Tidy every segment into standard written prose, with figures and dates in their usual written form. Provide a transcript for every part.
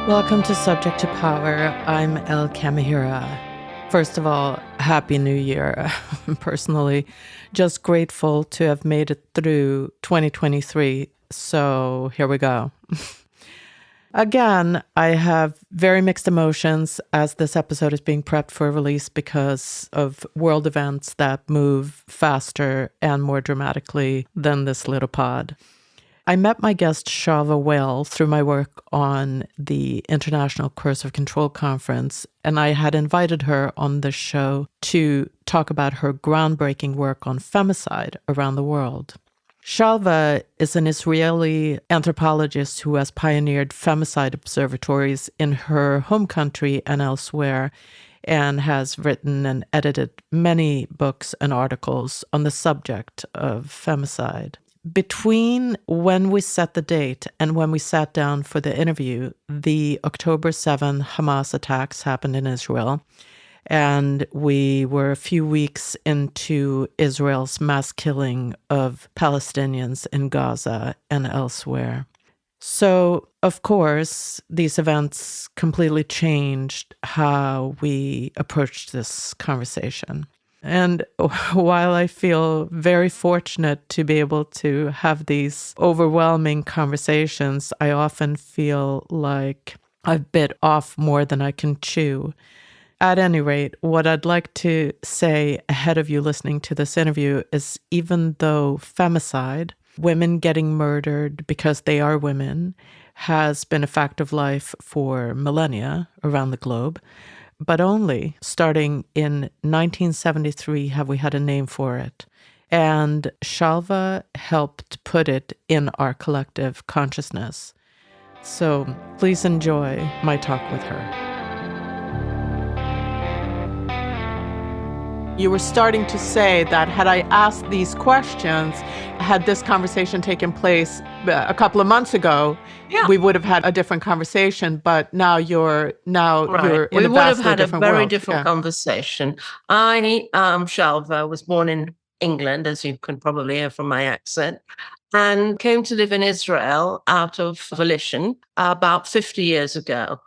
Welcome to Subject to Power. I'm El Kamihira. First of all, Happy New Year. I'm personally just grateful to have made it through 2023. So here we go. Again, I have very mixed emotions as this episode is being prepped for release because of world events that move faster and more dramatically than this little pod. I met my guest Shalva Weil through my work on the International Coercive Control Conference, and I had invited her on the show to talk about her groundbreaking work on femicide around the world. Shalva is an Israeli anthropologist who has pioneered femicide observatories in her home country and elsewhere, and has written and edited many books and articles on the subject of femicide. Between when we set the date and when we sat down for the interview, the October 7 Hamas attacks happened in Israel, and we were a few weeks into Israel's mass killing of Palestinians in Gaza and elsewhere. So, of course, these events completely changed how we approached this conversation. And while I feel very fortunate to be able to have these overwhelming conversations, I often feel like I've bit off more than I can chew. At any rate, what I'd like to say ahead of you listening to this interview is even though femicide, women getting murdered because they are women, has been a fact of life for millennia around the globe, but only starting in 1973 have we had a name for it. And Shalva helped put it in our collective consciousness. So please enjoy my talk with her. You were starting to say that had I asked these questions, had this conversation taken place a couple of months ago, we would have had a different conversation. But now you're in a vastly different world. We would have had a very different conversation. I, Shalva, was born in England, as you can probably hear from my accent, and came to live in Israel out of volition about 50 years ago.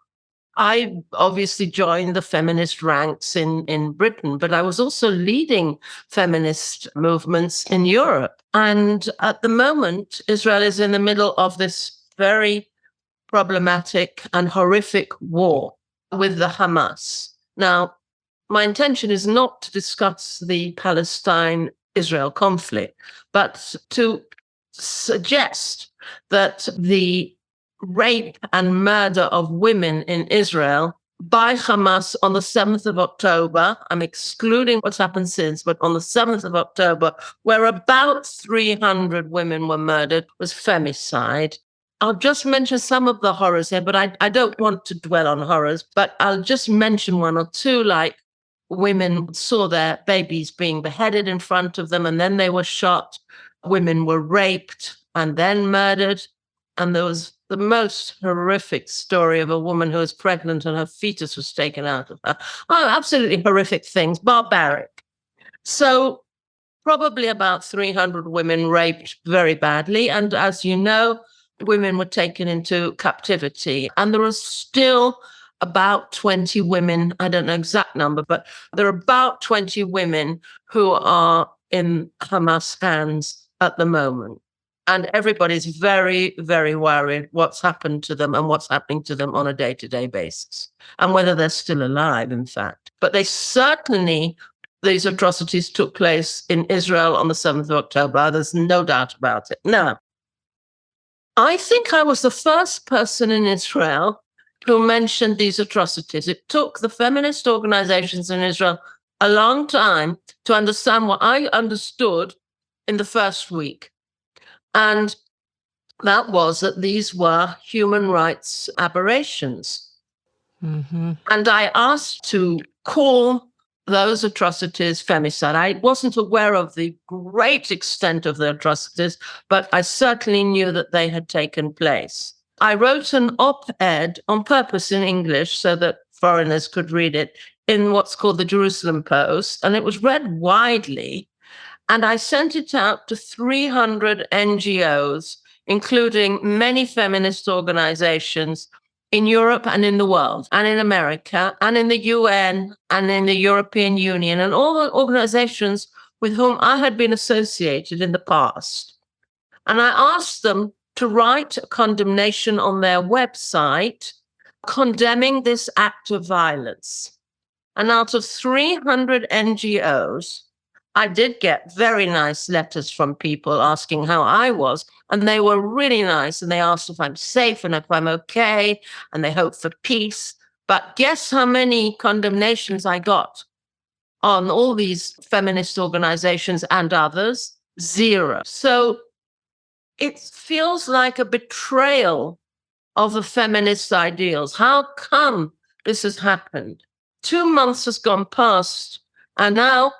I obviously joined the feminist ranks in Britain, but I was also leading feminist movements in Europe. And at the moment, Israel is in the middle of this very problematic and horrific war with the Hamas. Now, my intention is not to discuss the Palestine-Israel conflict, but to suggest that the rape and murder of women in Israel by Hamas on the 7th of October, I'm excluding what's happened since, but on the 7th of October, where about 300 women were murdered, was femicide. I'll just mention some of the horrors here, but I don't want to dwell on horrors, but I'll just mention one or two, like women saw their babies being beheaded in front of them and then they were shot. Women were raped and then murdered. And there was the most horrific story of a woman who was pregnant and her fetus was taken out of her. Oh, absolutely horrific things, barbaric. So probably about 300 women raped very badly. And as you know, women were taken into captivity. And there are still about 20 women, I don't know exact number, but there are about 20 women who are in Hamas hands at the moment. And everybody's very, very worried what's happened to them and what's happening to them on a day-to-day basis, and whether they're still alive, in fact. But these atrocities took place in Israel on the 7th of October. There's no doubt about it. Now, I think I was the first person in Israel who mentioned these atrocities. It took the feminist organizations in Israel a long time to understand what I understood in the first week. And that was that these were human rights aberrations. Mm-hmm. And I asked to call those atrocities femicide. I wasn't aware of the great extent of the atrocities, but I certainly knew that they had taken place. I wrote an op-ed on purpose in English so that foreigners could read it in what's called the Jerusalem Post, and it was read widely. And I sent it out to 300 NGOs, including many feminist organizations in Europe and in the world, and in America, and in the UN, and in the European Union, and all the organizations with whom I had been associated in the past. And I asked them to write a condemnation on their website condemning this act of violence. And out of 300 NGOs, I did get very nice letters from people asking how I was, and they were really nice. And they asked if I'm safe and if I'm okay, and they hope for peace. But guess how many condemnations I got on all these feminist organizations and others? 0. So it feels like a betrayal of the feminist ideals. How come this has happened? 2 months has gone past, and now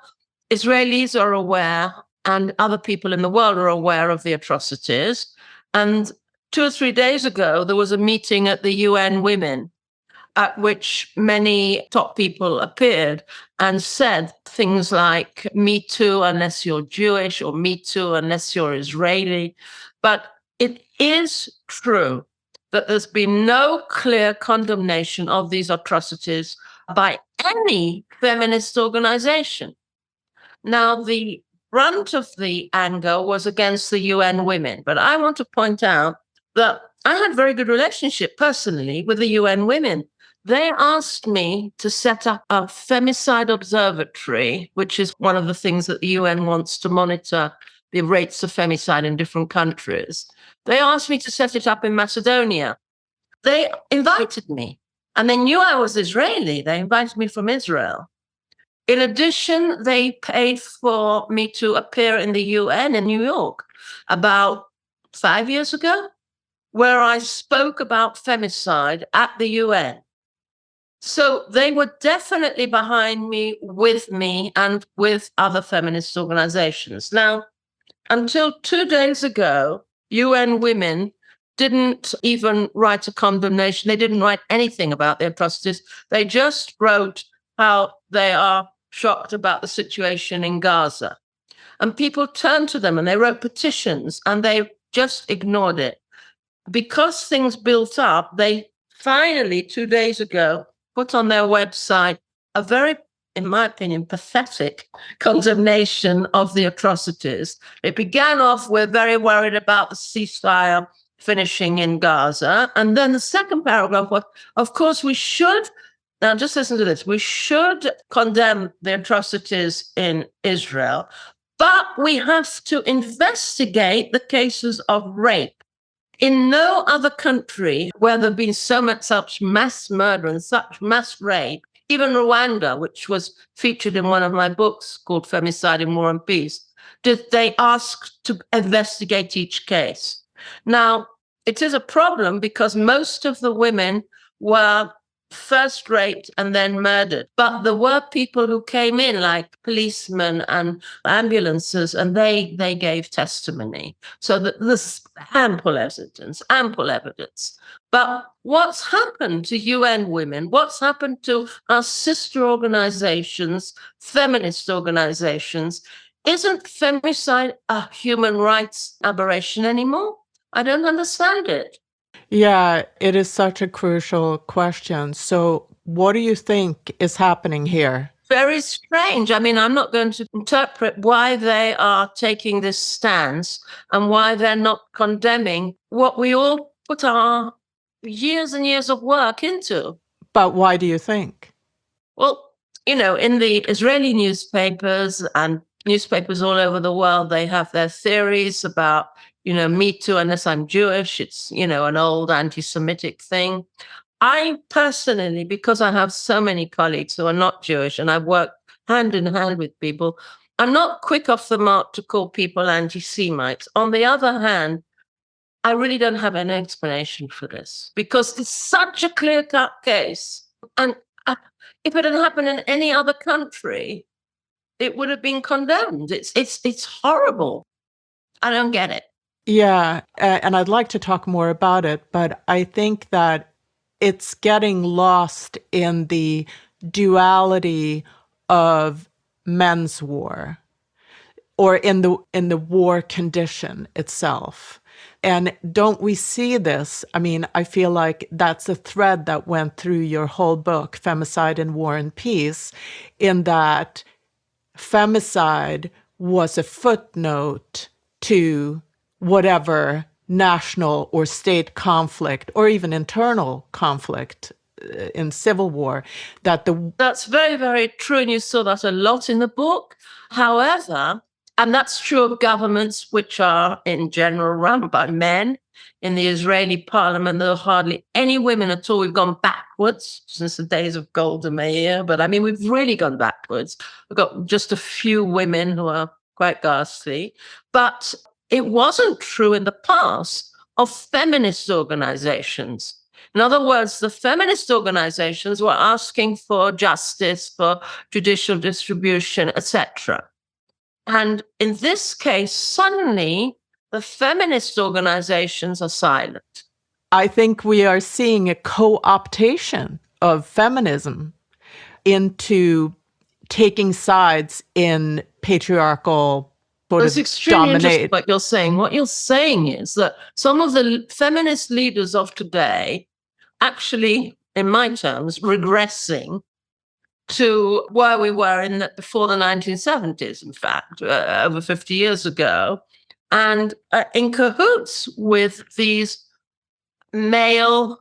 Israelis are aware, and other people in the world are aware of the atrocities. And 2 or 3 days ago, there was a meeting at the UN Women at which many top people appeared and said things like, "Me too, unless you're Jewish," or "Me too, unless you're Israeli." But it is true that there's been no clear condemnation of these atrocities by any feminist organization. Now, the brunt of the anger was against the UN Women, but I want to point out that I had a very good relationship personally with the UN Women. They asked me to set up a femicide observatory, which is one of the things that the UN wants to monitor the rates of femicide in different countries. They asked me to set it up in Macedonia. They invited me, and they knew I was Israeli. They invited me from Israel. In addition, they paid for me to appear in the UN in New York about 5 years ago, where I spoke about femicide at the UN. So they were definitely behind me, and with other feminist organizations. Now, until 2 days ago, UN Women didn't even write a condemnation. They didn't write anything about the atrocities. They just wrote how they are shocked about the situation in Gaza. And people turned to them and they wrote petitions, and they just ignored it. Because things built up, they finally, 2 days ago, put on their website a very, in my opinion, pathetic condemnation of the atrocities. It began off, "We're very worried about the ceasefire finishing in Gaza." And then the second paragraph was, "Of course, we should," now just listen to this, "we should condemn the atrocities in Israel, but we have to investigate the cases of rape. In no other country where there have been so much such mass murder and such mass rape, even Rwanda, which was featured in one of my books called Femicide in War and Peace, did they ask to investigate each case." Now, it is a problem because most of the women were first raped and then murdered. But there were people who came in, like policemen and ambulances, and they gave testimony. So that there's ample evidence, ample evidence. But what's happened to UN Women? What's happened to our sister organizations, feminist organizations? Isn't femicide a human rights aberration anymore? I don't understand it. Yeah, it is such a crucial question. So, what do you think is happening here? Very strange. I mean, I'm not going to interpret why they are taking this stance and why they're not condemning what we all put our years and years of work into. But why do you think? Well, in the Israeli newspapers and newspapers all over the world, they have their theories about, "Me too, unless I'm Jewish." It's, an old anti-Semitic thing. I personally, because I have so many colleagues who are not Jewish and I've worked hand in hand with people, I'm not quick off the mark to call people anti-Semites. On the other hand, I really don't have an explanation for this because it's such a clear-cut case. And if it had happened in any other country, it would have been condemned. It's horrible. I don't get it. Yeah, and I'd like to talk more about it, but I think that it's getting lost in the duality of men's war, or in the war condition itself. And don't we see this? I mean, I feel like that's a thread that went through your whole book, Femicide in War and Peace, in that femicide was a footnote to whatever national or state conflict or even internal conflict in civil war. That's very, very true. And you saw that a lot in the book. However, and that's true of governments which are in general run by men. In the Israeli parliament, there are hardly any women at all. We've gone backwards since the days of Golda Meir, but I mean, we've really gone backwards. We've got just a few women who are quite ghastly. But it wasn't true in the past of feminist organizations. In other words, the feminist organizations were asking for justice, for judicial distribution, etc. And in this case, suddenly the feminist organizations are silent. I think we are seeing a co-optation of feminism into taking sides in patriarchal It's extremely interesting what you're saying. What you're saying is that some of the feminist leaders of today actually, in my terms, regressing to where we were before the 1970s, in fact, over 50 years ago, and in cahoots with these male,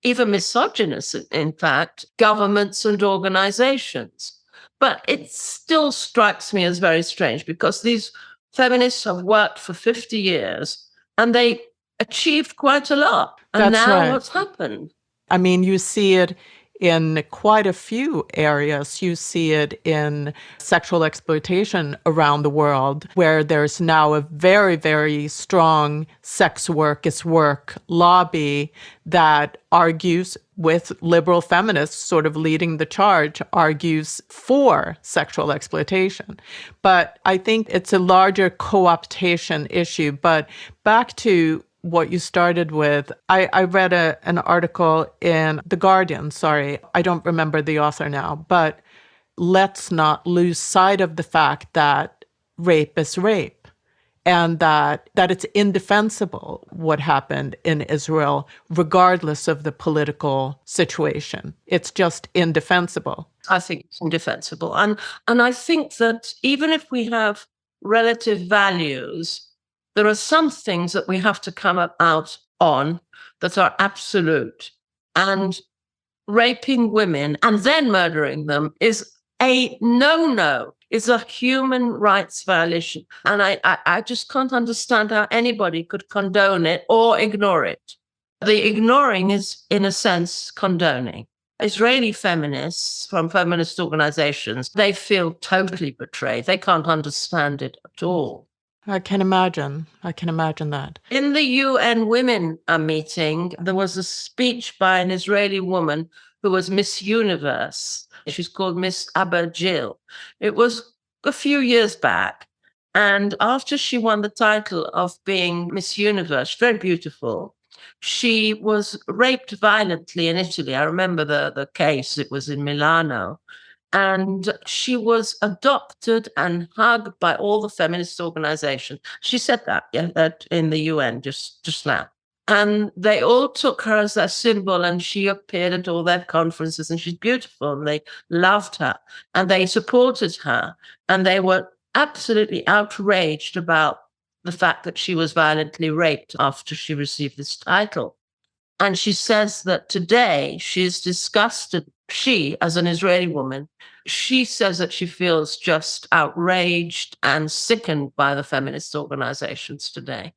even misogynist, in fact, governments and organizations. But it still strikes me as very strange because these feminists have worked for 50 years and they achieved quite a lot. And That's now right. what's happened? I mean, you see it in quite a few areas. You see it in sexual exploitation around the world, where there's now a very, very strong sex work is work lobby that argues, with liberal feminists sort of leading the charge, argues for sexual exploitation. But I think it's a larger co-optation issue. But back to what you started with, I read an article in The Guardian, I don't remember the author now, but let's not lose sight of the fact that rape is rape and that it's indefensible what happened in Israel, regardless of the political situation. It's just indefensible. I think it's indefensible. And I think that even if we have relative values, there are some things that we have to come out on that are absolute. And raping women and then murdering them is a no-no. It's a human rights violation. And I just can't understand how anybody could condone it or ignore it. The ignoring is, in a sense, condoning. Israeli feminists from feminist organizations, they feel totally betrayed. They can't understand it at all. I can imagine that. In the UN Women meeting, there was a speech by an Israeli woman who was Miss Universe. She's called Miss Abergil. It was a few years back. And after she won the title of being Miss Universe, very beautiful, she was raped violently in Italy. I remember the case. It was in Milano. And she was adopted and hugged by all the feminist organizations. She said that in the UN just now. And they all took her as their symbol, and she appeared at all their conferences, and she's beautiful, and they loved her, and they supported her, and they were absolutely outraged about the fact that she was violently raped after she received this title. And she says that today she's disgusted. She, as an Israeli woman, she says that she feels just outraged and sickened by the feminist organizations today.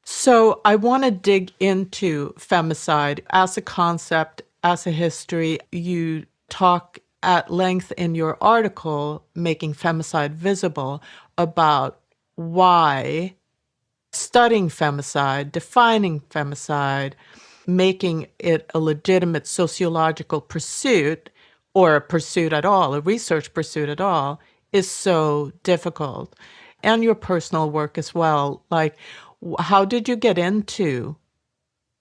So I want to dig into femicide as a concept, as a history. You talk at length in your article, Making Femicide Visible, about why studying femicide, defining femicide, making it a legitimate sociological pursuit, or a pursuit at all, a research pursuit at all, is so difficult. And your personal work as well. Like, how did you get into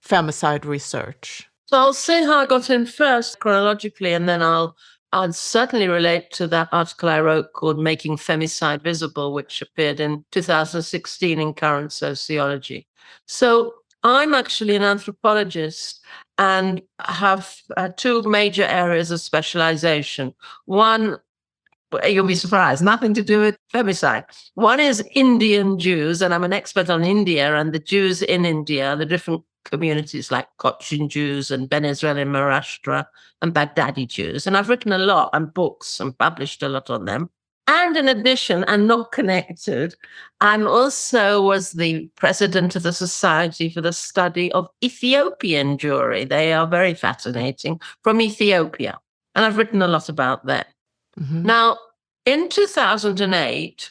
femicide research? So I'll say how I got in first chronologically, and then I'll I'd certainly relate to that article I wrote called Making Femicide Visible, which appeared in 2016 in Current Sociology. So I'm actually an anthropologist and have two major areas of specialization. One, you'll be surprised, nothing to do with femicide. One is Indian Jews, and I'm an expert on India and the Jews in India, the different communities like Cochin Jews and Ben Israel in Maharashtra and Baghdadi Jews. And I've written a lot and books and published a lot on them. And in addition, and not connected, I also was the president of the Society for the Study of Ethiopian Jewry. They are very fascinating, from Ethiopia. And I've written a lot about them. Mm-hmm. Now, in 2008,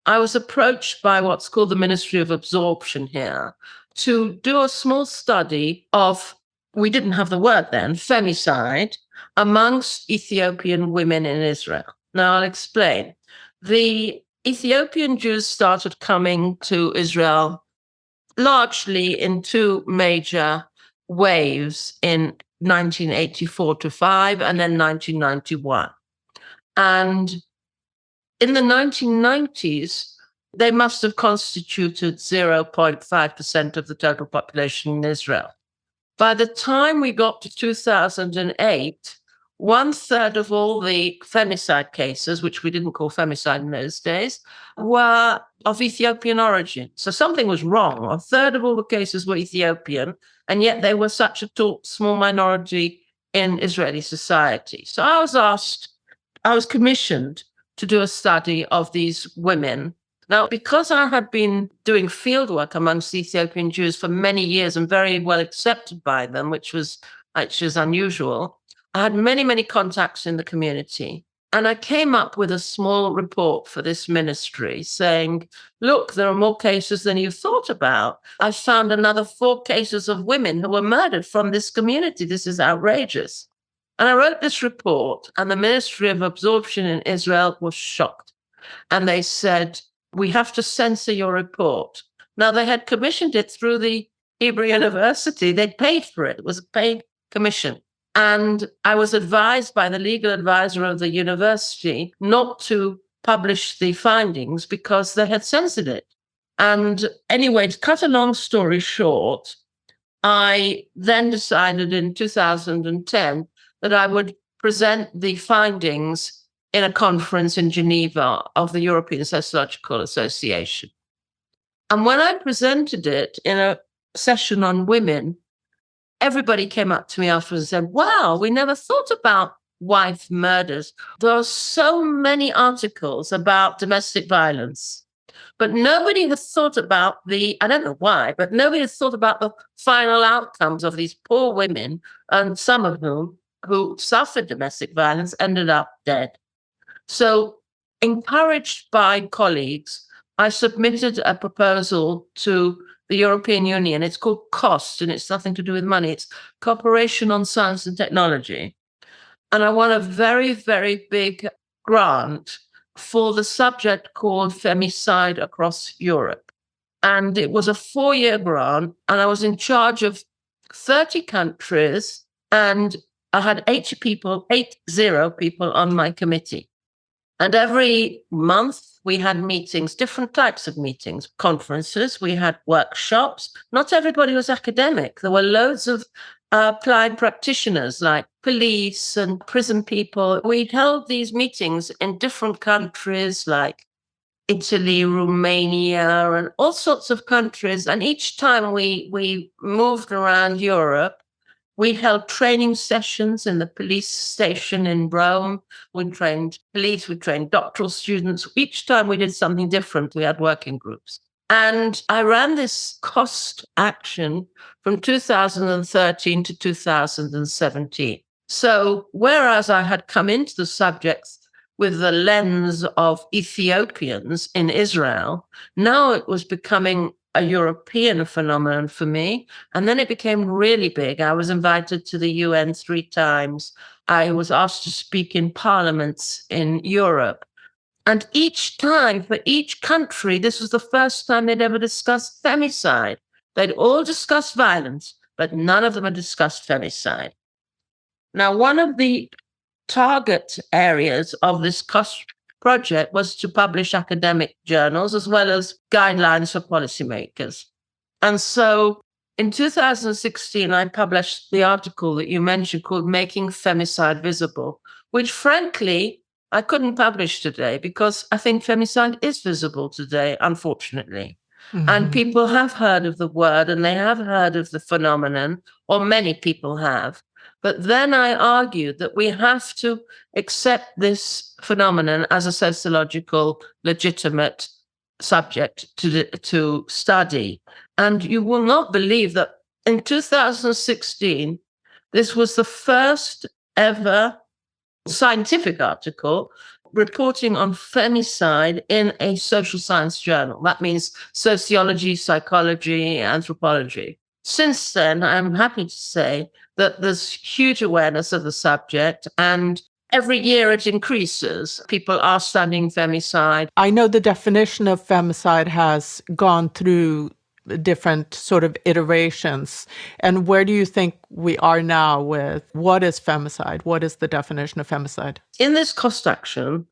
I was approached by what's called the Ministry of Absorption here to do a small study of, we didn't have the word then, femicide amongst Ethiopian women in Israel. Now, I'll explain. The Ethiopian Jews started coming to Israel largely in two major waves in 1984 to 5 and then 1991. And in the 1990s, they must have constituted 0.5% of the total population in Israel. By the time we got to 2008, 1/3 of all the femicide cases, which we didn't call femicide in those days, were of Ethiopian origin. So something was wrong. 1/3 of all the cases were Ethiopian, and yet they were such a small minority in Israeli society. So I was commissioned to do a study of these women. Now, because I had been doing fieldwork amongst Ethiopian Jews for many years and very well accepted by them, which was unusual, I had many, many contacts in the community. And I came up with a small report for this ministry saying, look, there are more cases than you thought about. I found another 4 cases of women who were murdered from this community. This is outrageous. And I wrote this report, and the Ministry of Absorption in Israel was shocked. And they said, we have to censor your report. Now, they had commissioned it through the Hebrew University. They'd paid for it. It was a paid commission. And I was advised by the legal advisor of the university not to publish the findings because they had censored it. And anyway, to cut a long story short, I then decided in 2010 that I would present the findings in a conference in Geneva of the European Sociological Association. And when I presented it in a session on women, everybody came up to me afterwards and said, wow, we never thought about wife murders. There are so many articles about domestic violence, but nobody has thought about I don't know why, but nobody has thought about the final outcomes of these poor women, and some of whom who suffered domestic violence ended up dead. So, encouraged by colleagues, I submitted a proposal to the European Union. It's called COST, and it's nothing to do with money. It's Cooperation on Science and Technology. And I won a very, very big grant for the subject called Femicide across Europe. And it was a 4-year grant, and I was in charge of 30 countries, and I had 80 people on my committee. And every month we had meetings, different types of meetings, conferences, we had workshops. Not everybody was academic. There were loads of applied practitioners like police and prison people. We held these meetings in different countries like Italy, Romania, and all sorts of countries. And each time we moved around Europe, we held training sessions in the police station in Rome. We trained police, we trained doctoral students. Each time we did something different, we had working groups. And I ran this COST action from 2013 to 2017. So whereas I had come into the subjects with the lens of Ethiopians in Israel, now it was becoming a European phenomenon for me. And then it became really big. I was invited to the UN 3 times. I was asked to speak in parliaments in Europe. And each time, for each country, this was the first time they'd ever discussed femicide. They'd all discussed violence, but none of them had discussed femicide. Now, one of the target areas of this cost project was to publish academic journals as well as guidelines for policymakers. And so in 2016, I published the article that you mentioned called Making Femicide Visible, which frankly, I couldn't publish today because I think femicide is visible today, unfortunately. Mm-hmm. And people have heard of the word and they have heard of the phenomenon, or many people have. But then I argued that we have to accept this phenomenon as a sociological, legitimate subject to study. And you will not believe that in 2016, this was the first ever scientific article reporting on femicide in a social science journal. That means sociology, psychology, anthropology. Since then, I'm happy to say that there's huge awareness of the subject, and every year it increases. People are studying femicide. I know the definition of femicide has gone through different sort of iterations. And where do you think we are now with what is femicide? What is the definition of femicide? In this cost action,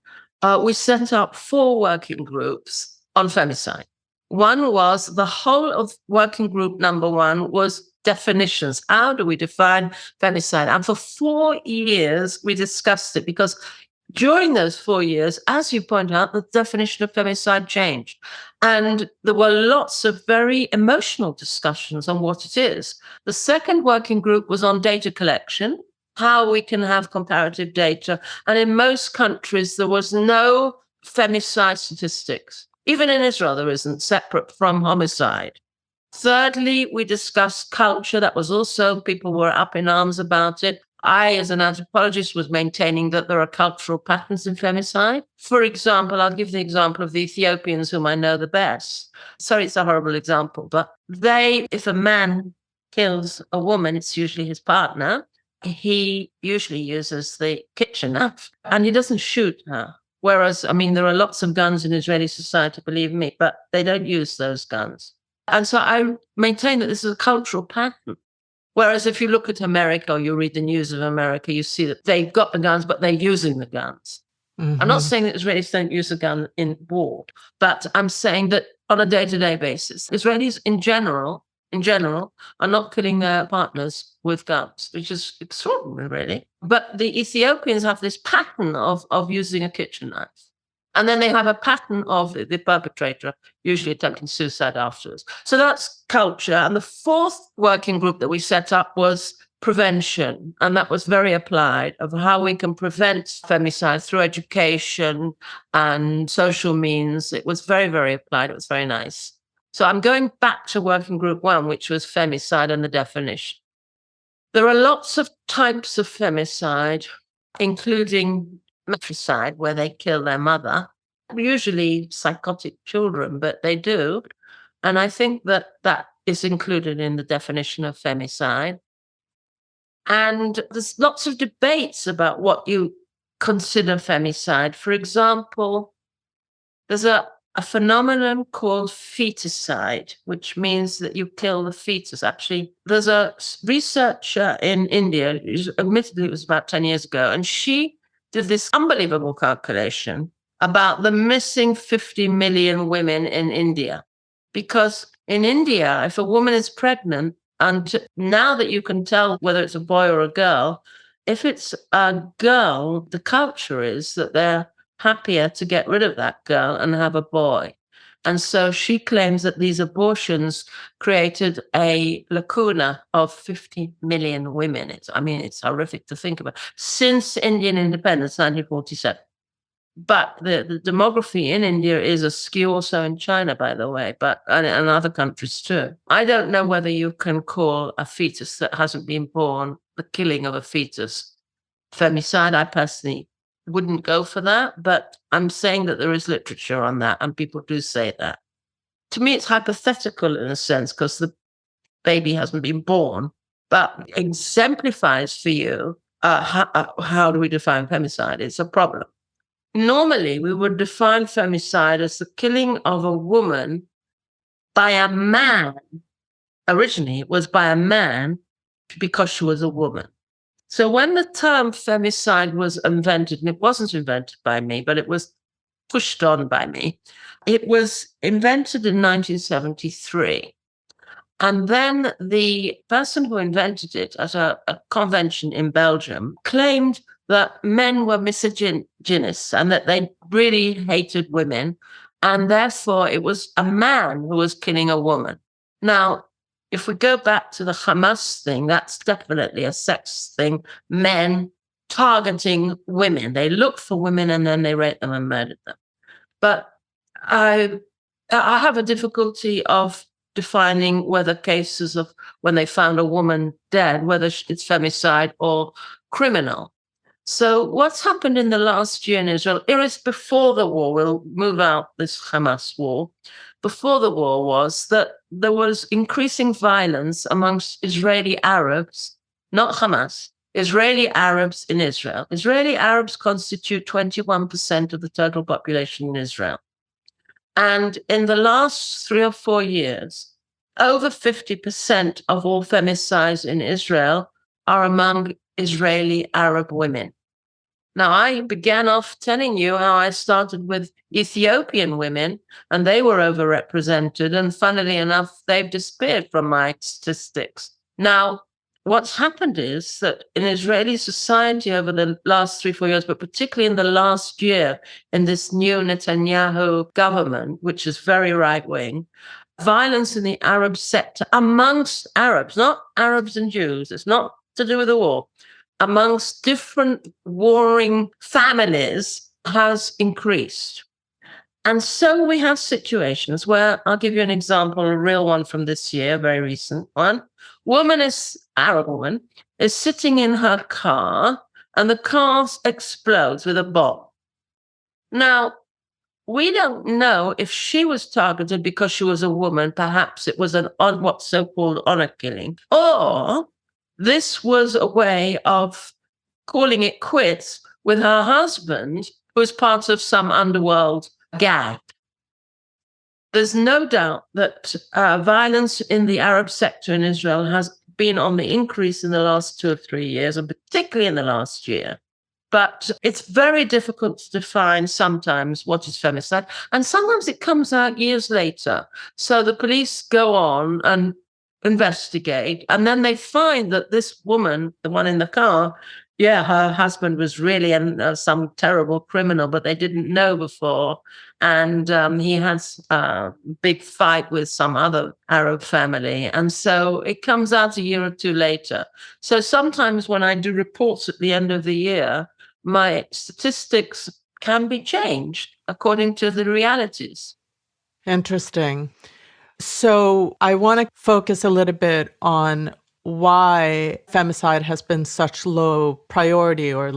we set up 4 working groups on femicide. One was the whole of working group number 1 was definitions. How do we define femicide? And for 4 years, we discussed it because during those 4 years, as you point out, the definition of femicide changed. And there were lots of very emotional discussions on what it is. The second working group was on data collection, how we can have comparative data. And in most countries, there was no femicide statistics. Even in Israel, there isn't, separate from homicide. Thirdly, we discussed culture. That was also, people were up in arms about it. I, as an anthropologist, was maintaining that there are cultural patterns in femicide. For example, I'll give the example of the Ethiopians, whom I know the best. Sorry, it's a horrible example, but if a man kills a woman, it's usually his partner. He usually uses the kitchen knife and he doesn't shoot her. Whereas, I mean, there are lots of guns in Israeli society, believe me, but they don't use those guns. And so I maintain that this is a cultural pattern. Whereas if you look at America or you read the news of America, you see that they've got the guns, but they're using the guns. Mm-hmm. I'm not saying that Israelis don't use a gun in war, but I'm saying that on a day-to-day basis, Israelis in general, are not killing their partners with guns, which is extraordinary, really. But the Ethiopians have this pattern of using a kitchen knife. And then they have a pattern of the perpetrator usually attempting suicide afterwards. So that's culture. And the fourth working group that we set up was prevention. And that was very applied of how we can prevent femicide through education and social means. It was very, very applied. It was very nice. So I'm going back to working group 1, which was femicide and the definition. There are lots of types of femicide, including matricide, where they kill their mother, usually psychotic children, but they do. And I think that is included in the definition of femicide. And there's lots of debates about what you consider femicide. For example, there's a phenomenon called feticide, which means that you kill the fetus. Actually, there's a researcher in India, admittedly it was about 10 years ago, and she did this unbelievable calculation about the missing 50 million women in India. Because in India, if a woman is pregnant, and now that you can tell whether it's a boy or a girl, if it's a girl, the culture is that they're happier to get rid of that girl and have a boy. And so she claims that these abortions created a lacuna of 50 million women. It's horrific to think about. Since Indian independence, 1947. But the demography in India is askew, also in China, by the way, and other countries too. I don't know whether you can call a fetus that hasn't been born, the killing of a fetus, femicide. I personally wouldn't go for that, but I'm saying that there is literature on that, and people do say that. To me, it's hypothetical in a sense because the baby hasn't been born, but exemplifies for you how do we define femicide? It's a problem. Normally, we would define femicide as the killing of a woman by a man. Originally, it was by a man because she was a woman. So when the term femicide was invented, and it wasn't invented by me, but it was pushed on by me, it was invented in 1973. And then the person who invented it at a convention in Belgium claimed that men were misogynists and that they really hated women. And therefore, it was a man who was killing a woman. Now, if we go back to the Hamas thing, that's definitely a sex thing. Men targeting women. They look for women and then they rape them and murder them. But I have a difficulty of defining whether cases of when they found a woman dead, whether it's femicide or criminal. So what's happened in the last year in Israel, it was before the war, we'll move out this Hamas war, before the war was that there was increasing violence amongst Israeli Arabs, not Hamas, Israeli Arabs in Israel. Israeli Arabs constitute 21% of the total population in Israel. And in the last 3 or 4 years, over 50% of all femicides in Israel are among Israeli Arab women. Now, I began off telling you how I started with Ethiopian women, and they were overrepresented. And funnily enough, they've disappeared from my statistics. Now, what's happened is that in Israeli society over the last 3, 4 years, but particularly in the last year, in this new Netanyahu government, which is very right wing, violence in the Arab sector amongst Arabs, not Arabs and Jews, it's not to do with the war, amongst different warring families has increased. And so we have situations where, I'll give you an example, a real one from this year, a very recent one. Arab woman, is sitting in her car and the car explodes with a bomb. Now, we don't know if she was targeted because she was a woman. Perhaps it was what's so-called honor killing, or this was a way of calling it quits with her husband, who was part of some underworld gang. There's no doubt that violence in the Arab sector in Israel has been on the increase in the last 2 or 3 years, and particularly in the last year. But it's very difficult to define sometimes what is femicide. And sometimes it comes out years later. So the police go on and investigate, and then they find that this woman, the one in the car, her husband was really some terrible criminal, but they didn't know before. And he has a big fight with some other Arab family. And so it comes out a year or two later. So sometimes when I do reports at the end of the year, my statistics can be changed according to the realities. Interesting. So I want to focus a little bit on why femicide has been such low priority, or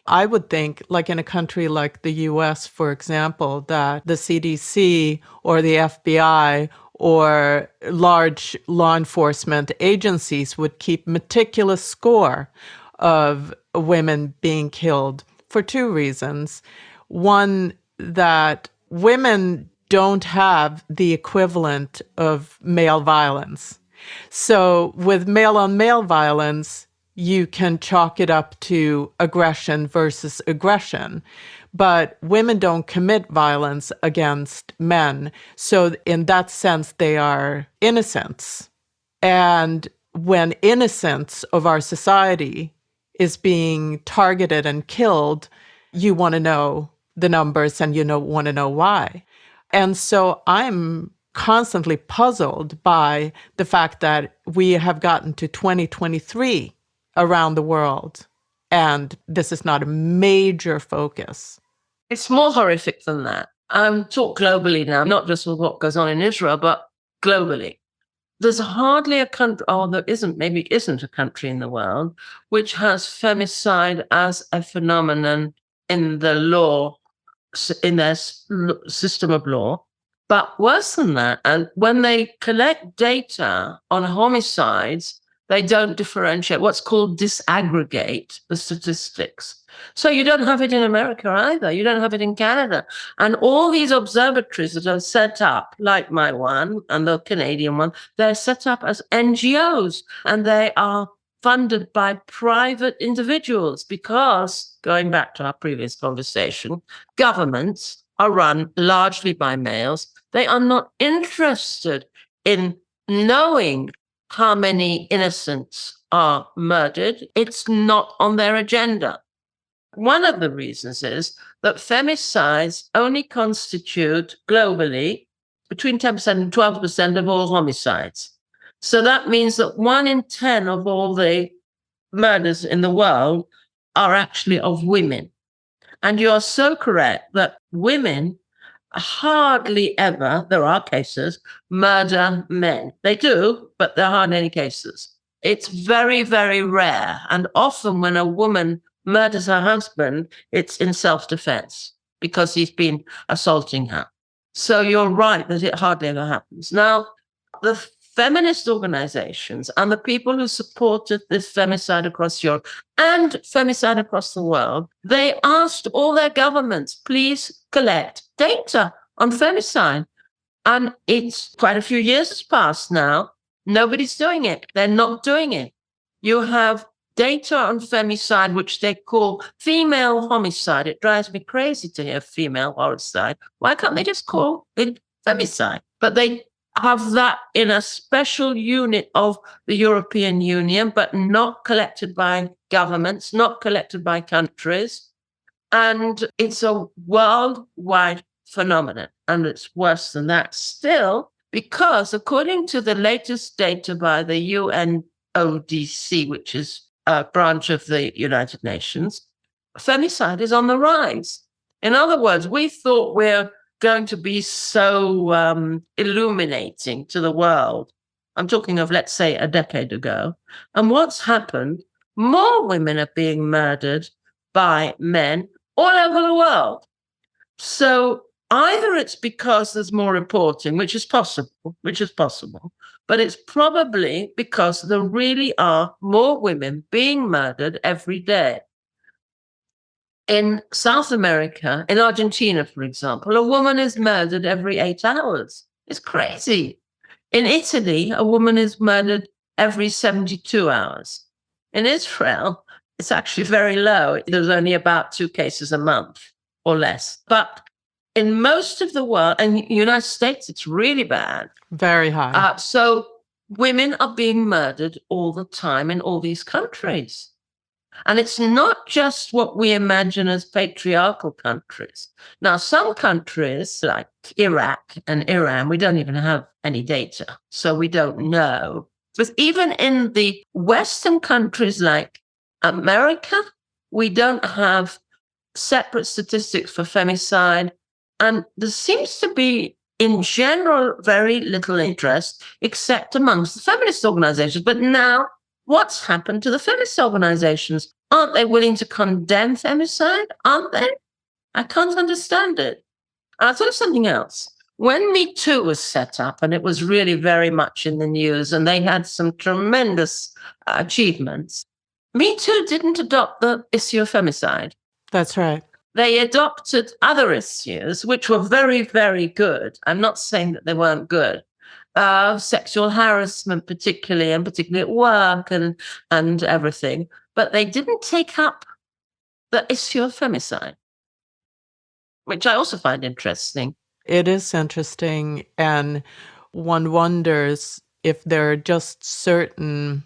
I would think, like in a country like the US, for example, that the CDC or the FBI or large law enforcement agencies would keep meticulous score of women being killed for 2 reasons. One, that women don't have the equivalent of male violence. So with male-on-male violence, you can chalk it up to aggression versus aggression. But women don't commit violence against men. So in that sense, they are innocents. And when innocence of our society is being targeted and killed, you want to know the numbers and want to know why. And so I'm constantly puzzled by the fact that we have gotten to 2023 around the world, and this is not a major focus. It's more horrific than that. I'm talk globally now, not just with what goes on in Israel, but globally. There's hardly a country, or there isn't, maybe isn't a country in the world, which has femicide as a phenomenon in the law, in their system of law. But worse than that, and when they collect data on homicides, they don't differentiate, what's called disaggregate the statistics. So you don't have it in America either. You don't have it in Canada. And all these observatories that are set up, like my one and the Canadian one, they're set up as NGOs, and they are funded by private individuals because, going back to our previous conversation, governments are run largely by males. They are not interested in knowing how many innocents are murdered. It's not on their agenda. One of the reasons is that femicides only constitute globally between 10% and 12% of all homicides. So that means that 1 in 10 of all the murders in the world are actually of women. And you are so correct that women hardly ever, there are cases, murder men. They do, but there aren't any cases. It's very, very rare. And often when a woman murders her husband, it's in self-defense because he's been assaulting her. So you're right that it hardly ever happens. Now, the feminist organizations and the people who supported this femicide across Europe and femicide across the world, they asked all their governments, please collect data on femicide. And it's quite a few years has passed now. Nobody's doing it. They're not doing it. You have data on femicide, which they call female homicide. It drives me crazy to hear female homicide. Why can't they just call it femicide? But they have that in a special unit of the European Union, but not collected by governments, not collected by countries. And it's a worldwide phenomenon. And it's worse than that still, because according to the latest data by the UNODC, which is a branch of the United Nations, femicide is on the rise. In other words, we thought we're going to be so illuminating to the world. I'm talking of, let's say, a decade ago. And what's happened? More women are being murdered by men all over the world. So either it's because there's more reporting, which is possible, but it's probably because there really are more women being murdered every day. In South America, in Argentina, for example, a woman is murdered every 8 hours. It's crazy. In Italy, a woman is murdered every 72 hours. In Israel, it's actually very low. There's only about 2 cases a month or less. But in most of the world, and the United States, it's really bad. Very high. So women are being murdered all the time in all these countries. And it's not just what we imagine as patriarchal countries. Now, some countries like Iraq and Iran, we don't even have any data, so we don't know. But even in the Western countries like America, we don't have separate statistics for femicide. And there seems to be, in general, very little interest, except amongst the feminist organizations. But now, what's happened to the feminist organizations? Aren't they willing to condemn femicide? Aren't they? I can't understand it. And I thought of something else. When Me Too was set up, and it was really very much in the news, and they had some tremendous achievements, Me Too didn't adopt the issue of femicide. That's right. They adopted other issues, which were very, very good. I'm not saying that they weren't good. Sexual harassment, particularly at work and everything. But they didn't take up the issue of femicide, which I also find interesting. It is interesting. And one wonders if there are just certain,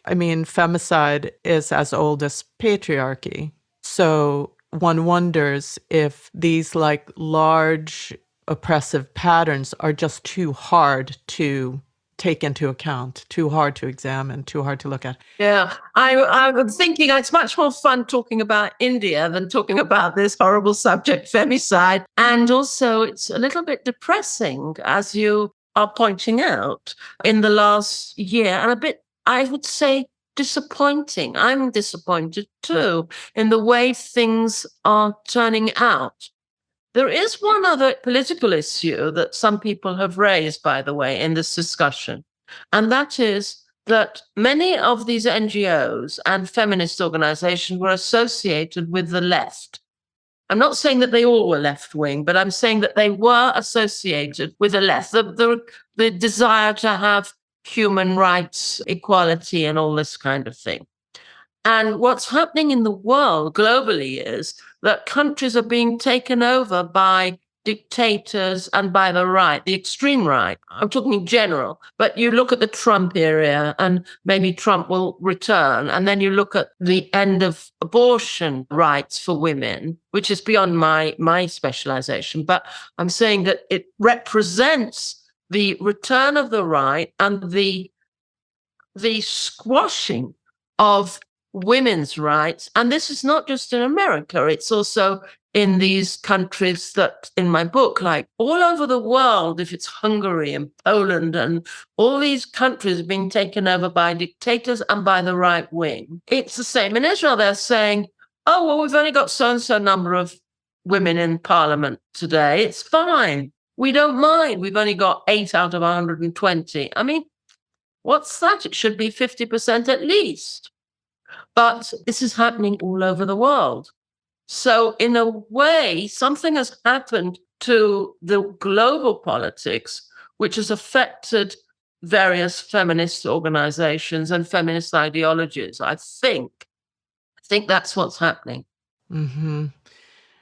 femicide is as old as patriarchy. So one wonders if these large oppressive patterns are just too hard to take into account, too hard to examine, too hard to look at. Yeah, I'm thinking it's much more fun talking about India than talking about this horrible subject, femicide. And also it's a little bit depressing, as you are pointing out, in the last year, and a bit, I would say, disappointing. I'm disappointed too in the way things are turning out. There is one other political issue that some people have raised, by the way, in this discussion, and that is that many of these NGOs and feminist organizations were associated with the left. I'm not saying that they all were left-wing, but I'm saying that they were associated with the left, the desire to have human rights, equality, and all this kind of thing. And what's happening in the world globally is that countries are being taken over by dictators and by the right, the extreme right. I'm talking in general, but you look at the Trump era and maybe Trump will return. And then you look at the end of abortion rights for women, which is beyond my specialization. But I'm saying that it represents the return of the right and the squashing of women's rights. And this is not just in America, it's also in these countries that in my book, like all over the world, if it's Hungary and Poland and all these countries are being taken over by dictators and by the right wing. It's the same in Israel. They're saying, oh, well, we've only got so-and-so number of women in parliament today. It's fine. We don't mind. We've only got 8 out of 120. I mean, what's that? It should be 50% at least. But this is happening all over the world. So in a way, something has happened to the global politics, which has affected various feminist organizations and feminist ideologies. I think that's what's happening. Mm-hmm.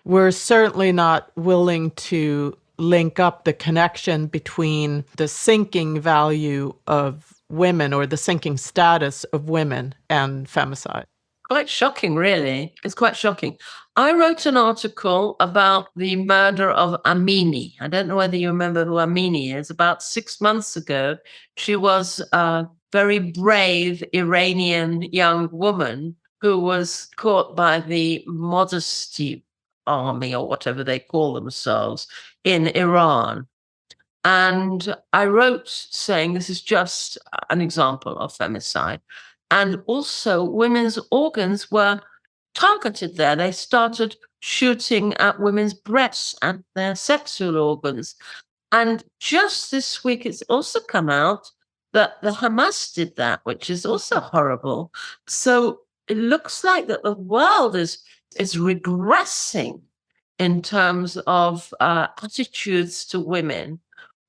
We're certainly not willing to link up the connection between the sinking value of women or the sinking status of women and femicide. Quite shocking, really. It's quite shocking. I wrote an article about the murder of Amini. I don't know whether you remember who Amini is. About 6 months ago, she was a very brave Iranian young woman who was caught by the Modesty Army, or whatever they call themselves, in Iran. And I wrote saying this is just an example of femicide. And also, women's organs were targeted there. They started shooting at women's breasts and their sexual organs. And just this week, it's also come out that the Hamas did that, which is also horrible. So it looks like that the world is regressing in terms of attitudes to women.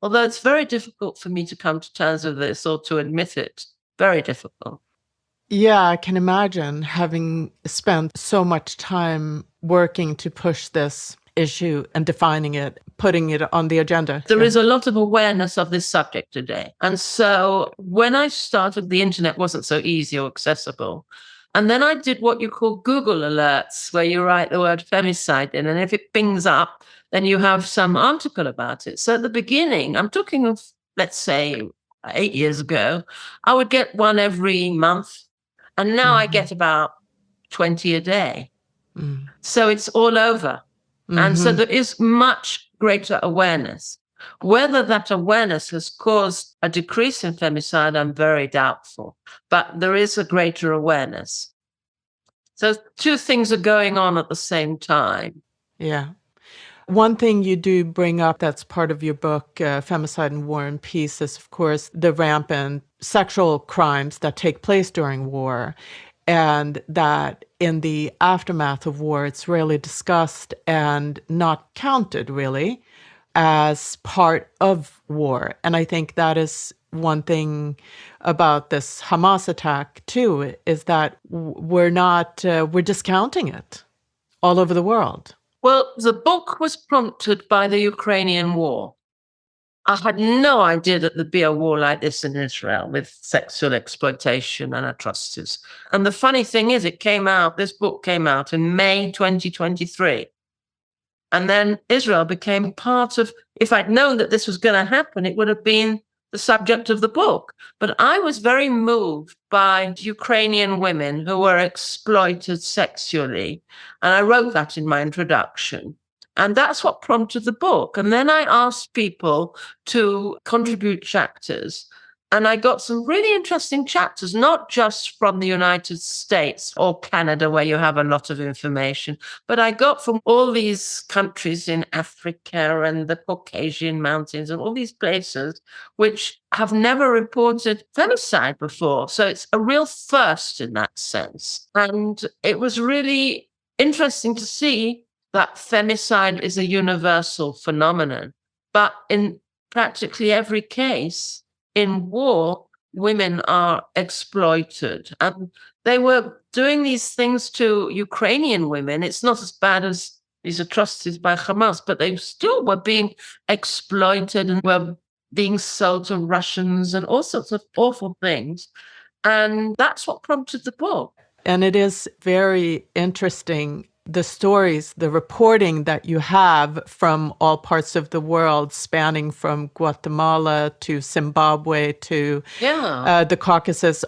Although it's very difficult for me to come to terms with this or to admit it. Very difficult. Yeah, I can imagine, having spent so much time working to push this issue and defining it, putting it on the agenda. There is a lot of awareness of this subject today. And so when I started, the internet wasn't so easy or accessible. And then I did what you call Google alerts, where you write the word femicide in, and if it pings up, then you have some article about it. So at the beginning, I'm talking of, let's say, 8 years ago, I would get one every month. And now I get about 20 a day. So it's all over. And so there is much greater awareness. Whether that awareness has caused a decrease in femicide, I'm very doubtful. But there is a greater awareness. So 2 things are going on at the same time. Yeah. One thing you do bring up that's part of your book, Femicide and War and Peace, is, of course, the rampant sexual crimes that take place during war, and that in the aftermath of war, it's rarely discussed and not counted, really, as part of war. And I think that is one thing about this Hamas attack, too, is that we're discounting it all over the world. Well, the book was prompted by the Ukrainian war. I had no idea that there'd be a war like this in Israel with sexual exploitation and atrocities. And the funny thing is, this book came out in May 2023. And then Israel became part of, if I'd known that this was going to happen, it would have been the subject of the book. But I was very moved by Ukrainian women who were exploited sexually. And I wrote that in my introduction. And that's what prompted the book. And then I asked people to contribute chapters. And I got some really interesting chapters, not just from the United States or Canada, where you have a lot of information, but I got from all these countries in Africa and the Caucasian Mountains and all these places which have never reported femicide before. So it's a real first in that sense. And it was really interesting to see that femicide is a universal phenomenon. But in practically every case, in war, women are exploited. And they were doing these things to Ukrainian women. It's not as bad as these atrocities by Hamas, but they still were being exploited and were being sold to Russians and all sorts of awful things. And that's what prompted the book. And it is very interesting, the stories, the reporting that you have from all parts of the world, spanning from Guatemala to Zimbabwe to the Caucasus,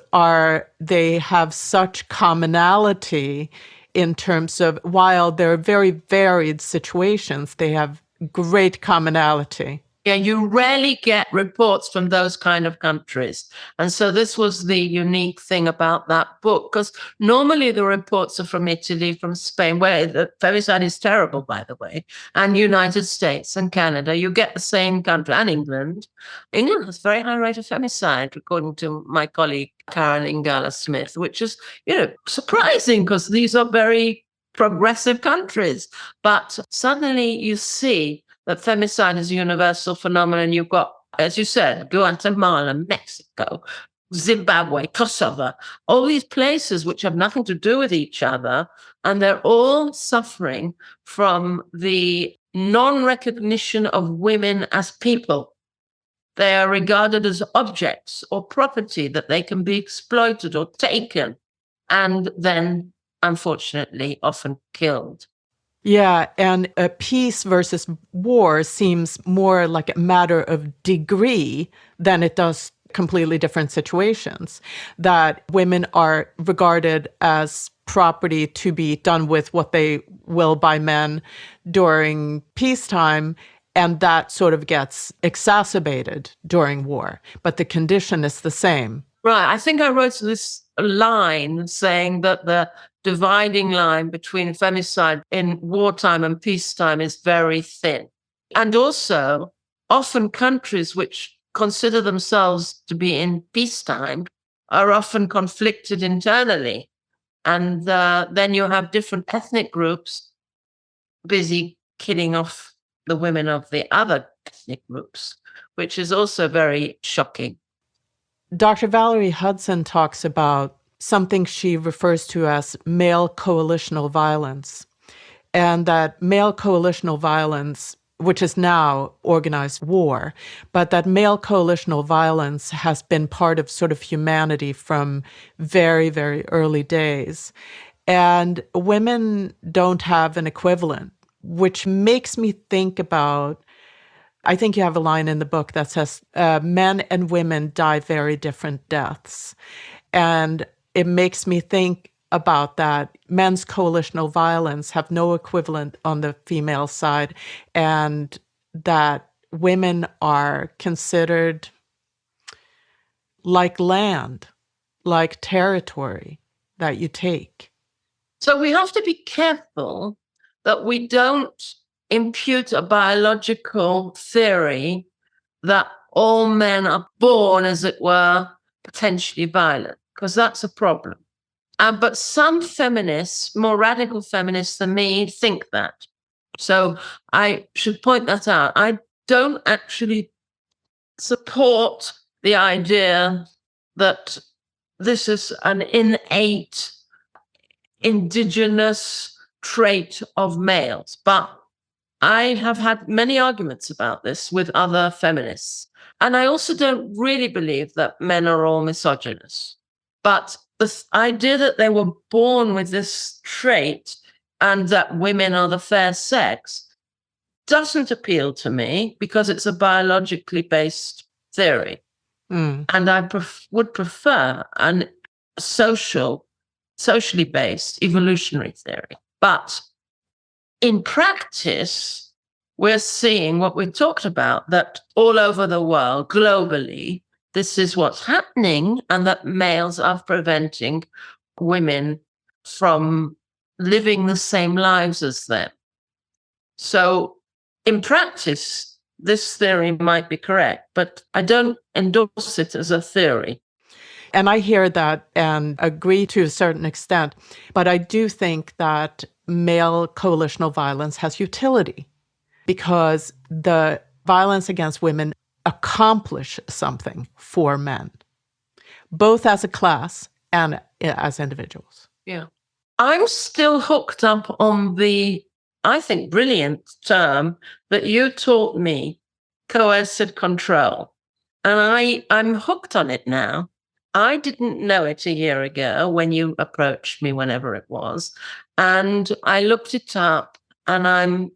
they have such commonality in terms of, while they're very varied situations, they have great commonality. Yeah, you rarely get reports from those kind of countries. And so this was the unique thing about that book, because normally the reports are from Italy, from Spain, where the femicide is terrible, by the way, and United States and Canada. You get the same country, and England. England has a very high rate of femicide, according to my colleague Karen Ingala Smith, which is, surprising because these are very progressive countries. But suddenly you see that femicide is a universal phenomenon. You've got, as you said, Guatemala, Mexico, Zimbabwe, Kosovo, all these places which have nothing to do with each other, and they're all suffering from the non-recognition of women as people. They are regarded as objects or property that they can be exploited or taken, and then, unfortunately, often killed. Yeah, and a peace versus war seems more like a matter of degree than it does completely different situations. That women are regarded as property to be done with what they will by men during peacetime, and that sort of gets exacerbated during war. But the condition is the same. Right. I think I wrote this line saying that the dividing line between femicide in wartime and peacetime is very thin. And also, often countries which consider themselves to be in peacetime are often conflicted internally. And then you have different ethnic groups busy killing off the women of the other ethnic groups, which is also very shocking. Dr. Valerie Hudson talks about something she refers to as male coalitional violence, and that male coalitional violence, which is now organized war, but that male coalitional violence has been part of sort of humanity from very, very early days. And women don't have an equivalent, which makes me think about, I think you have a line in the book that says, men and women die very different deaths. And it makes me think about that. Men's coalitional violence have no equivalent on the female side, and that women are considered like land, like territory that you take. So we have to be careful that we don't impute a biological theory that all men are born, as it were, potentially violent, because that's a problem. But some feminists, more radical feminists than me, think that. So I should point that out. I don't actually support the idea that this is an innate indigenous trait of males. But I have had many arguments about this with other feminists. And I also don't really believe that men are all misogynist. But the idea that they were born with this trait and that women are the fair sex doesn't appeal to me because it's a biologically based theory. And I would prefer a socially based evolutionary theory. But in practice, we're seeing what we talked about, that all over the world, globally, this is what's happening, and that males are preventing women from living the same lives as them. So in practice, this theory might be correct, but I don't endorse it as a theory. And I hear that and agree to a certain extent, but I do think that male coalitional violence has utility because the violence against women accomplish something for men. both as a class and as individuals. Yeah. I'm still hooked up on the, I think, brilliant term that you taught me, coercive control. And I'm hooked on it now. I didn't know it a year ago when you approached me, whenever it was. And I looked it up, and I'm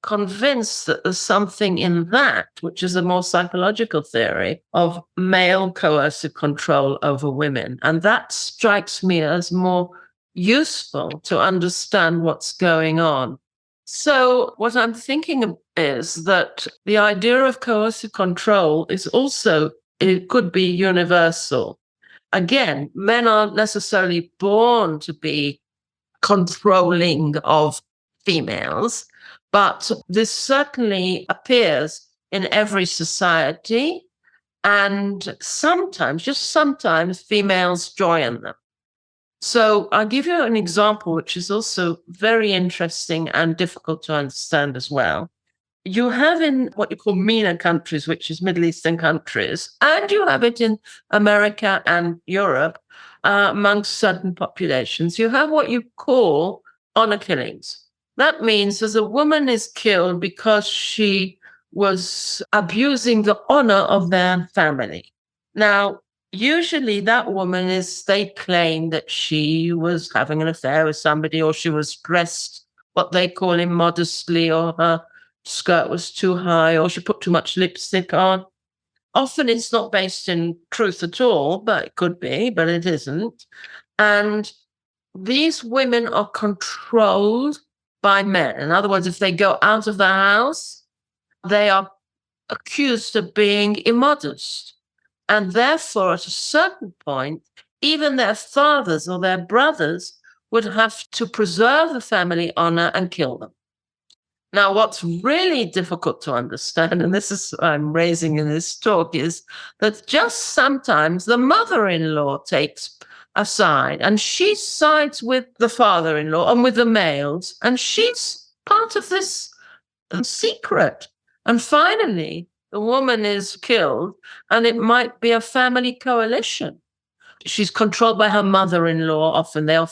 convinced that there's something in that, which is a more psychological theory of male coercive control over women. And that strikes me as more useful to understand what's going on. So, what I'm thinking is that the idea of coercive control is also, it could be universal. Again, men aren't necessarily born to be controlling of females, but this certainly appears in every society. And sometimes, just sometimes, females join them. So I'll give you an example, which is also very interesting and difficult to understand as well. You have in what you call MENA countries, which is Middle Eastern countries, and you have it in America and Europe, amongst certain populations. You have what you call honor killings. That means as a woman is killed because she was abusing the honor of their family. Now, usually that woman they claim that she was having an affair with somebody, or she was dressed what they call immodestly, or her skirt was too high, or she put too much lipstick on. Often it's not based in truth at all, but it could be, but it isn't. And these women are controlled by men. In other words, if they go out of the house, they are accused of being immodest. And therefore, at a certain point, even their fathers or their brothers would have to preserve the family honor and kill them. Now, what's really difficult to understand, and this is what I'm raising in this talk, is that just sometimes the mother-in-law takes a side, and she sides with the father-in-law and with the males, and she's part of this secret. And finally, the woman is killed, and it might be a family coalition. She's controlled by her mother-in-law.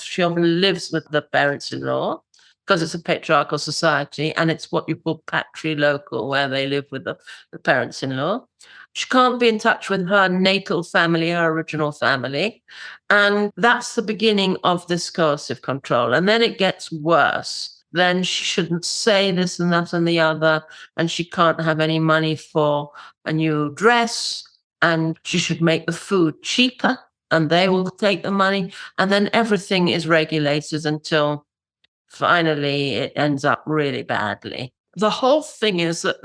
She often lives with the parents-in-law, because it's a patriarchal society, and it's what you call patrilocal, where they live with the parents-in-law. She can't be in touch with her natal family, her original family. And that's the beginning of this coercive control. And then it gets worse. Then she shouldn't say this and that and the other, and she can't have any money for a new dress, and she should make the food cheaper, and they will take the money. And then everything is regulated until finally it ends up really badly. The whole thing is that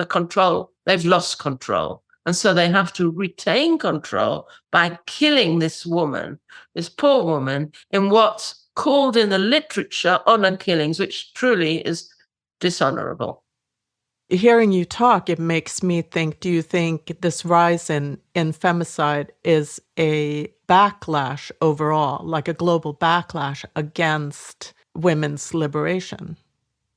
they've lost control. And so they have to retain control by killing this woman, this poor woman, in what's called in the literature honor killings, which truly is dishonorable. Hearing you talk, it makes me think, do you think this rise in femicide is a backlash overall, like a global backlash against women's liberation?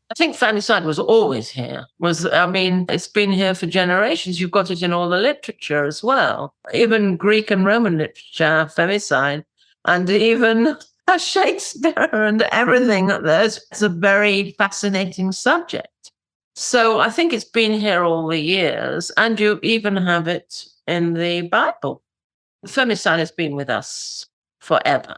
I think femicide was always here. It's been here for generations. You've got it in all the literature as well. Even Greek and Roman literature, femicide, and even Shakespeare and everything. It's a very fascinating subject. So I think it's been here all the years, and you even have it in the Bible. Femicide has been with us forever.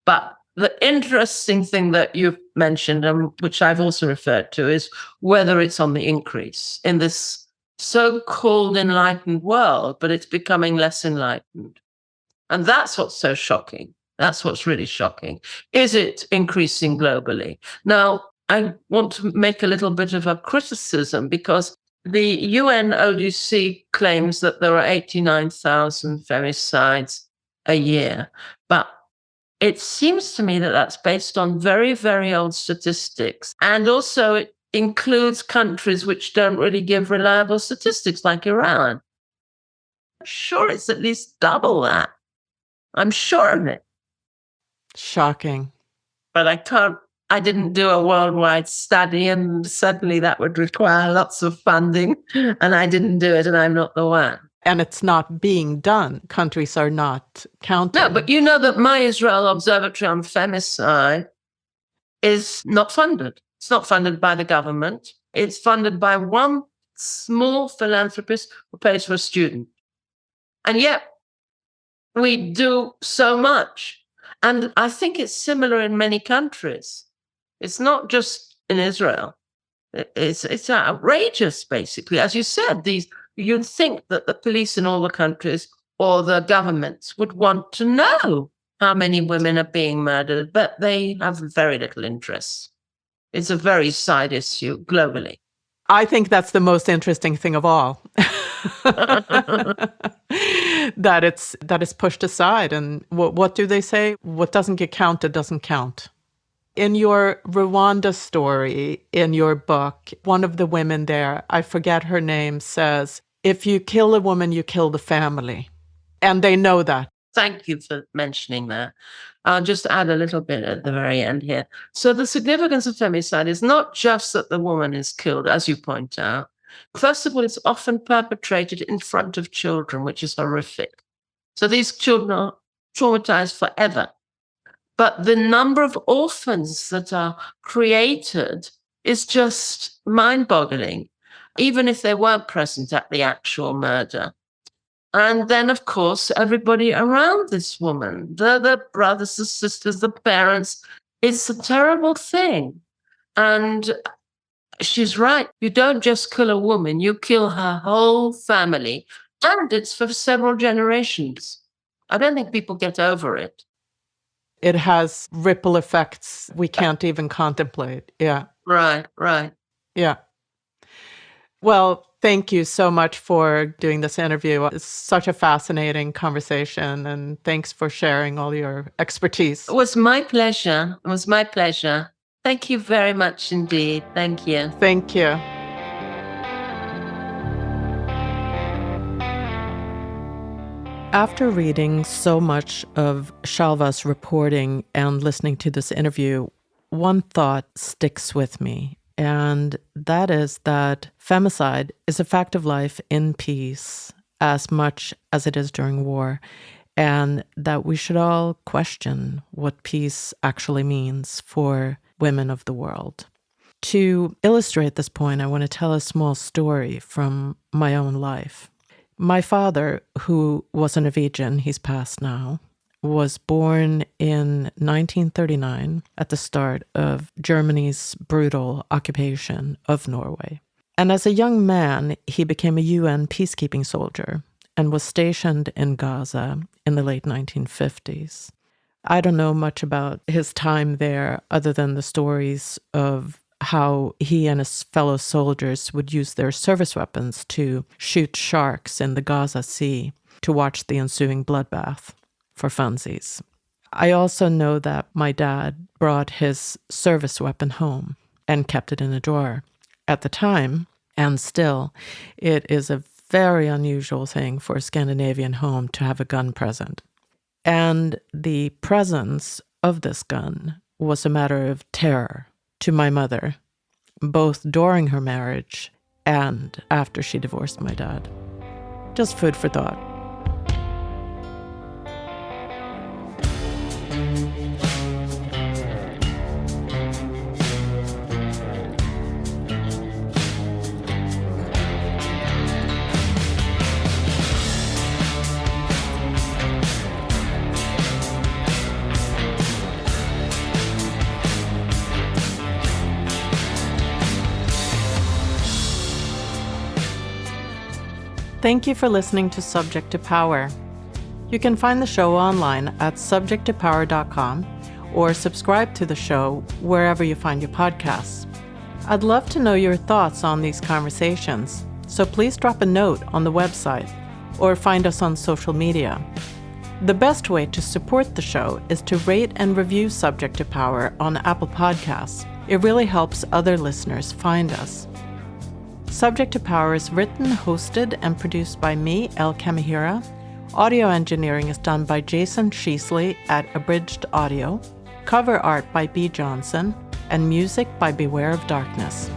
But the interesting thing that you've mentioned, and which I've also referred to, is whether it's on the increase in this so-called enlightened world, but it's becoming less enlightened. And that's what's so shocking. That's what's really shocking. Is it increasing globally? Now, I want to make a little bit of a criticism, because the UNODC claims that there are 89,000 femicides a year. But it seems to me that that's based on very, very old statistics. And also it includes countries which don't really give reliable statistics, like Iran. I'm sure it's at least double that. I'm sure of it. Shocking. But I didn't do a worldwide study, and certainly that would require lots of funding, and I didn't do it, and I'm not the one. and it's not being done. Countries are not counting. No, but you know that my Israel Observatory on Femicide is not funded. It's not funded by the government. It's funded by one small philanthropist who pays for a student. And yet we do so much. And I think it's similar in many countries. It's not just in Israel. It's outrageous, basically. As you said, you'd think that the police in all the countries or the governments would want to know how many women are being murdered, but they have very little interest. It's a very side issue globally. I think that's the most interesting thing of all. that it's pushed aside. And what do they say? What doesn't get counted doesn't count. In your Rwanda story, in your book, one of the women there, I forget her name, says, if you kill a woman, you kill the family. And they know that. Thank you for mentioning that. I'll just add a little bit at the very end here. So the significance of femicide is not just that the woman is killed, as you point out. First of all, it's often perpetrated in front of children, which is horrific. So these children are traumatized forever. But the number of orphans that are created is just mind-boggling, even if they weren't present at the actual murder. And then, of course, everybody around this woman, the brothers, the sisters, the parents, it's a terrible thing. And she's right. You don't just kill a woman, you kill her whole family. And it's for several generations. I don't think people get over it. It has ripple effects we can't even contemplate. Yeah. Right. Yeah. Well, thank you so much for doing this interview. It's such a fascinating conversation, and thanks for sharing all your expertise. It was my pleasure. Thank you very much indeed. Thank you. Thank you. After reading so much of Shalva's reporting and listening to this interview, one thought sticks with me. And that is that femicide is a fact of life in peace as much as it is during war, and that we should all question what peace actually means for women of the world. To illustrate this point, I want to tell a small story from my own life. My father, who was a Norwegian, he's passed now, was born in 1939 at the start of Germany's brutal occupation of Norway. And as a young man, he became a UN peacekeeping soldier and was stationed in Gaza in the late 1950s. I don't know much about his time there other than the stories of how he and his fellow soldiers would use their service weapons to shoot sharks in the Gaza Sea to watch the ensuing bloodbath for funsies. I also know that my dad brought his service weapon home and kept it in a drawer. At the time, and still, it is a very unusual thing for a Scandinavian home to have a gun present. And the presence of this gun was a matter of terror to my mother, both during her marriage and after she divorced my dad. Just food for thought. Thank you for listening to Subject to Power. You can find the show online at subjecttopower.com or subscribe to the show wherever you find your podcasts. I'd love to know your thoughts on these conversations, so please drop a note on the website or find us on social media. The best way to support the show is to rate and review Subject to Power on Apple Podcasts. It really helps other listeners find us. Subject to Power is written, hosted, and produced by me, El Kamihira. Audio engineering is done by Jason Sheasley at Abridged Audio. Cover art by B. Johnson, and music by Beware of Darkness.